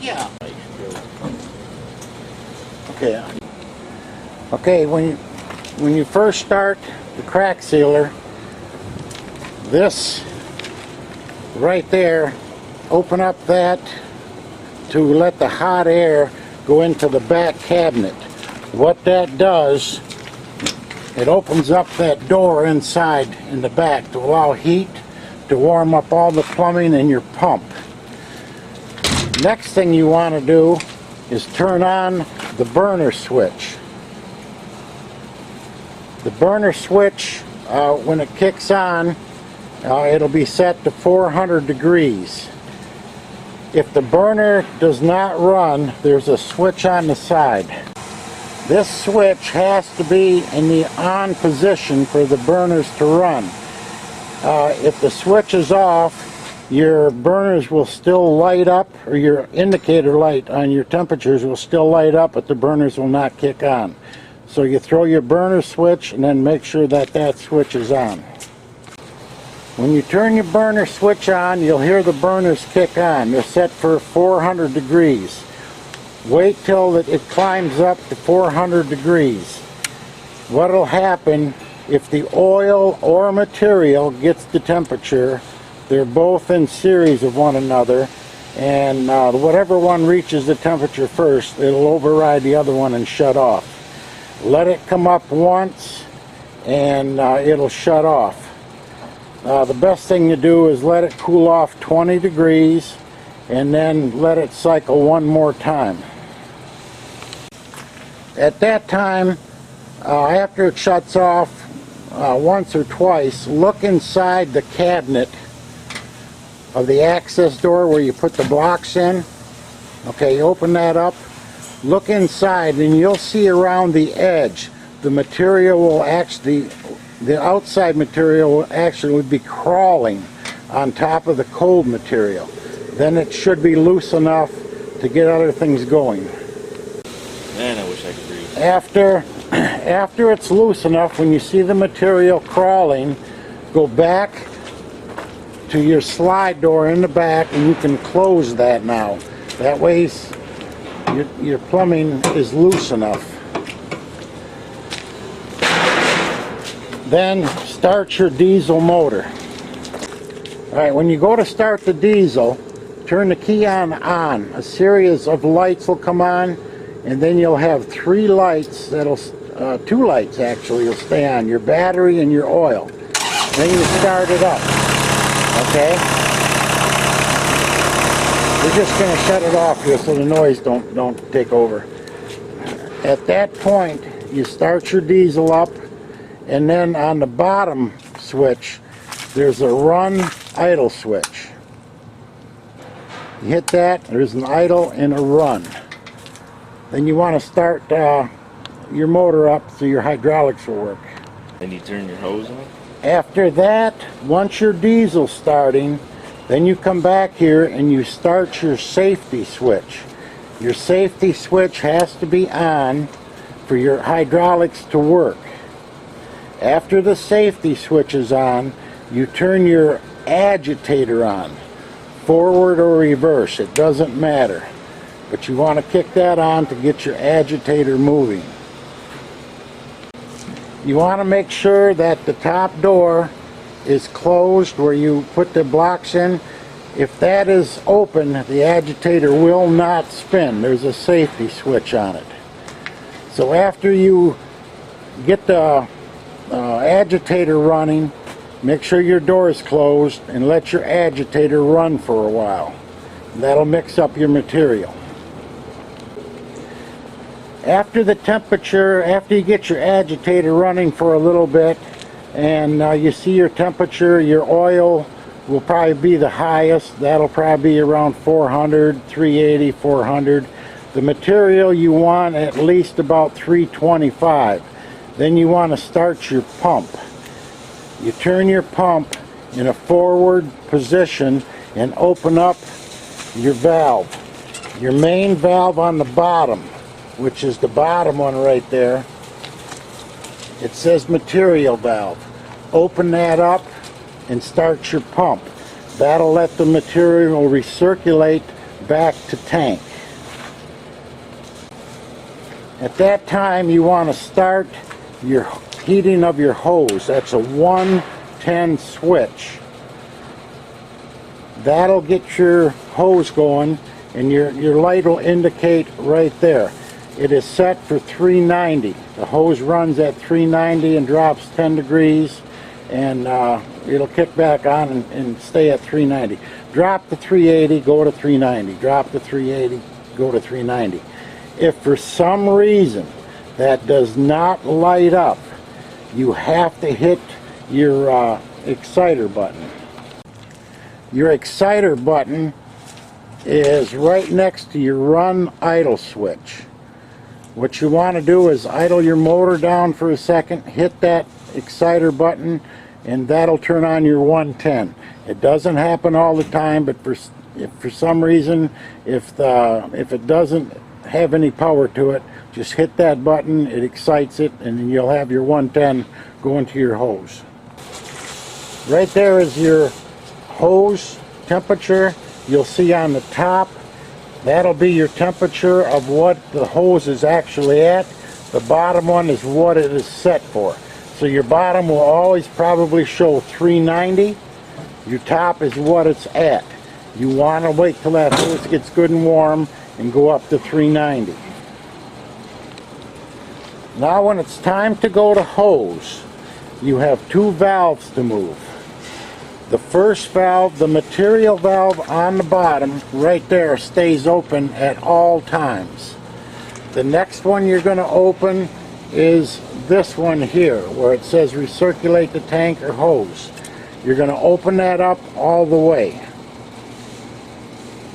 Yeah. Okay, when you first start the crack sealer, this right there, open up that to let the hot air go into the back cabinet. What that does, it opens up that door inside in the back to allow heat to warm up all the plumbing in your pump. Next thing you want to do is turn on the burner switch. The burner switch, when it kicks on, it'll be set to 400 degrees. If the burner does not run, there's a switch on the side. This switch has to be in the on position for the burners to run. If the switch is off, your burners will still light up, or your indicator light on your temperatures will still light up, but the burners will not kick on. So you throw your burner switch and then make sure that that switch is on. When you turn your burner switch on, you'll hear the burners kick on. They're set for 400 degrees. Wait till it climbs up to 400 degrees. What will happen if the oil or material gets the temperature? They're both in series of one another, and whatever one reaches the temperature first, it'll override the other one and shut off. Let it come up once and it'll shut off. The best thing to do is let it cool off 20 degrees and then let it cycle one more time. At that time, after it shuts off once or twice, look inside the cabinet of the access door where you put the blocks in. Okay, open that up, look inside, and you'll see around the edge the material will actually, the outside material will actually be crawling on top of the cold material. Then it should be loose enough to get other things going. Man, I wish I could breathe. After it's loose enough, when you see the material crawling, go back to your slide door in the back and you can close that now. That way your plumbing is loose enough. Then start your diesel motor. Alright, when you go to start the diesel, turn the key on. A series of lights will come on, and then you'll have three lights that'll, two lights actually will stay on, your battery and your oil. Then you start it up. Okay? We're just going to shut it off here so the noise don't take over. At that point, you start your diesel up, and then on the bottom switch, there's a run idle switch. You hit that, there's an idle and a run. Then you want to start your motor up so your hydraulics will work. Then you turn your hose on? After that, once your diesel's starting, then you come back here and you start your safety switch. Your safety switch has to be on for your hydraulics to work. After the safety switch is on, you turn your agitator on, forward or reverse, it doesn't matter. But you want to kick that on to get your agitator moving. You want to make sure that the top door is closed where you put the blocks in. If that is open, the agitator will not spin. There's a safety switch on it. So after you get the agitator running, make sure your door is closed and let your agitator run for a while. That'll mix up your material. After the temperature, after you get your agitator running for a little bit and you see your temperature, your oil will probably be the highest. That'll probably be around 400, 380, 400. The material you want at least about 325. Then you want to start your pump. You turn your pump in a forward position and open up your valve. Your main valve on the bottom, which is the bottom one right there, it says material valve. Open that up and start your pump. That'll let the material recirculate back to tank. At that time you want to start your heating of your hose. That's a 110 switch. That'll get your hose going, and your light will indicate right there. It is set for 390. The hose runs at 390 and drops 10 degrees, and it'll kick back on and stay at 390. Drop to 380, go to 390. Drop to 380, go to 390. If for some reason that does not light up, you have to hit your exciter button. Your exciter button is right next to your run idle switch. What you want to do is idle your motor down for a second, hit that exciter button, and that'll turn on your 110. It doesn't happen all the time, but if for some reason, if it doesn't have any power to it, just hit that button, it excites it, and then you'll have your 110 going to your hose. Right there is your hose temperature. You'll see on the top, that'll be your temperature of what the hose is actually at. The bottom one is what it is set for. So your bottom will always probably show 390. Your top is what it's at. You want to wait till that hose gets good and warm and go up to 390. Now when it's time to go to hose, you have two valves to move. The first valve, the material valve on the bottom, right there, stays open at all times. The next one you're going to open is this one here, where it says recirculate the tank or hose. You're going to open that up all the way.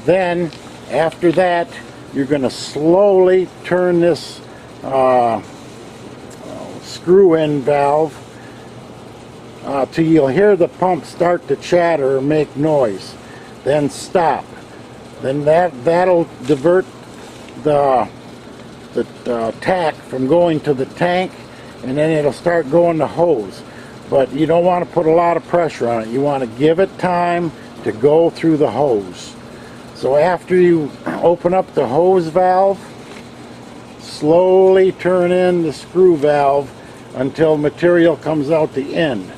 Then, after that, you're going to slowly turn this screw-in valve till you'll hear the pump start to chatter or make noise. Then stop. Then that'll divert the tack from going to the tank, and then it'll start going to hose. But you don't want to put a lot of pressure on it. You want to give it time to go through the hose. So after you open up the hose valve, slowly turn in the screw valve until material comes out the end.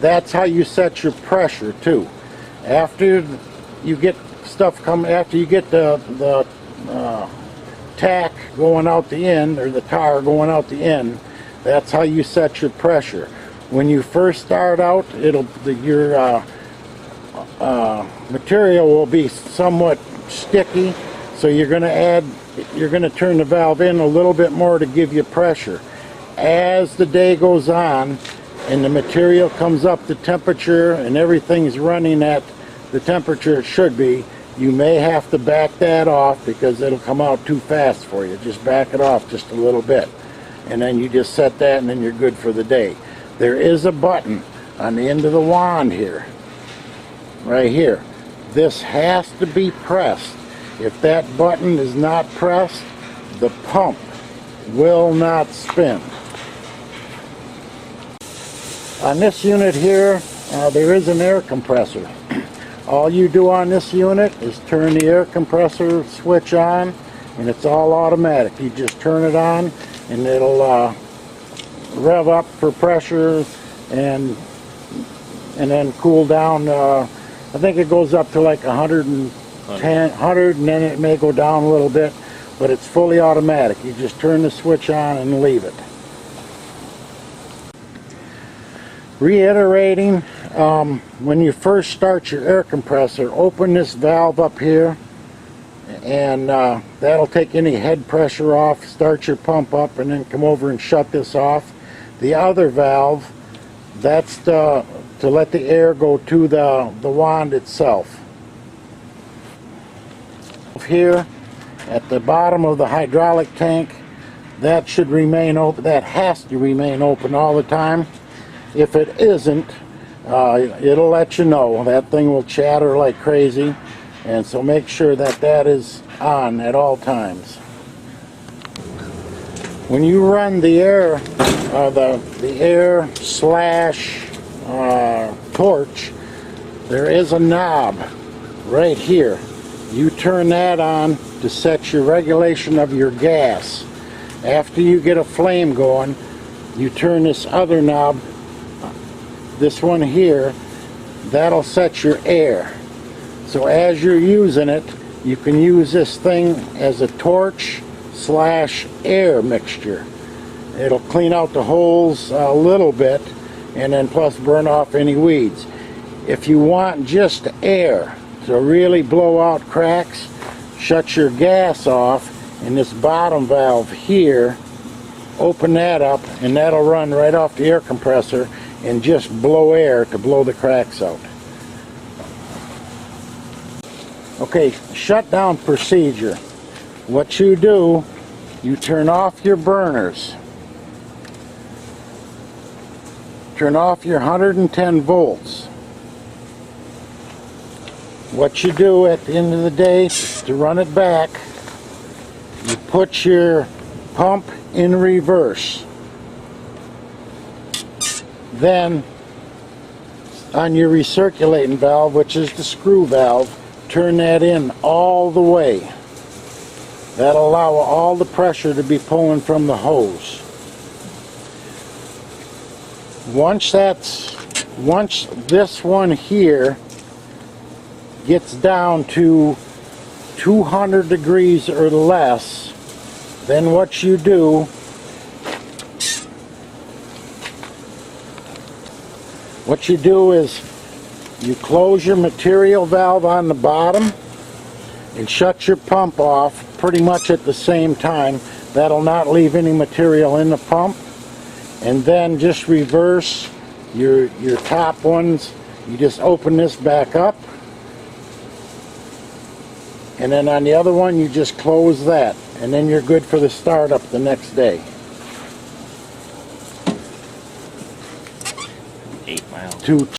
That's how you set your pressure too. After you get after you get the tack going out the end, or the tar going out the end, that's how you set your pressure. When you first start out, your material will be somewhat sticky, so you're going to turn the valve in a little bit more to give you pressure. As the day goes on and the material comes up to temperature and everything's running at the temperature it should be, you may have to back that off because it'll come out too fast for you. Just back it off just a little bit, and then you just set that, and then you're good for the day. There is a button on the end of the wand here, right here. This has to be pressed. If that button is not pressed, the pump will not spin. On this unit here, there is an air compressor. All you do on this unit is turn the air compressor switch on, and it's all automatic. You just turn it on and it'll rev up for pressure and then cool down. I think it goes up to like 100, and then it may go down a little bit, but it's fully automatic. You just turn the switch on and leave it. Reiterating, when you first start your air compressor, open this valve up here, and that'll take any head pressure off. Start your pump up, and then come over and shut this off. The other valve, that's to let the air go to the wand itself. Here at the bottom of the hydraulic tank, that should remain open. That has to remain open all the time. If it isn't, it'll let you know. That thing will chatter like crazy, and so make sure that that is on at all times. When you run the air, the air slash torch, there is a knob right here. You turn that on to set your regulation of your gas. After you get a flame going, you turn this other knob, this one here, that'll set your air. So as you're using it, you can use this thing as a torch slash air mixture. It'll clean out the holes a little bit and then plus burn off any weeds. If you want just air to really blow out cracks, shut your gas off and this bottom valve here, open that up and that'll run right off the air compressor and just blow air to blow the cracks out. Okay, shutdown procedure. What you do, you turn off your burners. Turn off your 110 volts. What you do at the end of the day, to run it back, you put your pump in reverse. Then, on your recirculating valve, which is the screw valve, turn that in all the way. That'll allow all the pressure to be pulling from the hose. Once this one here gets down to 200 degrees or less, then what you do, is you close your material valve on the bottom and shut your pump off pretty much at the same time. That'll not leave any material in the pump. And then just reverse your top ones. You just open this back up. And then on the other one, you just close that. And then you're good for the startup the next day. 8 miles.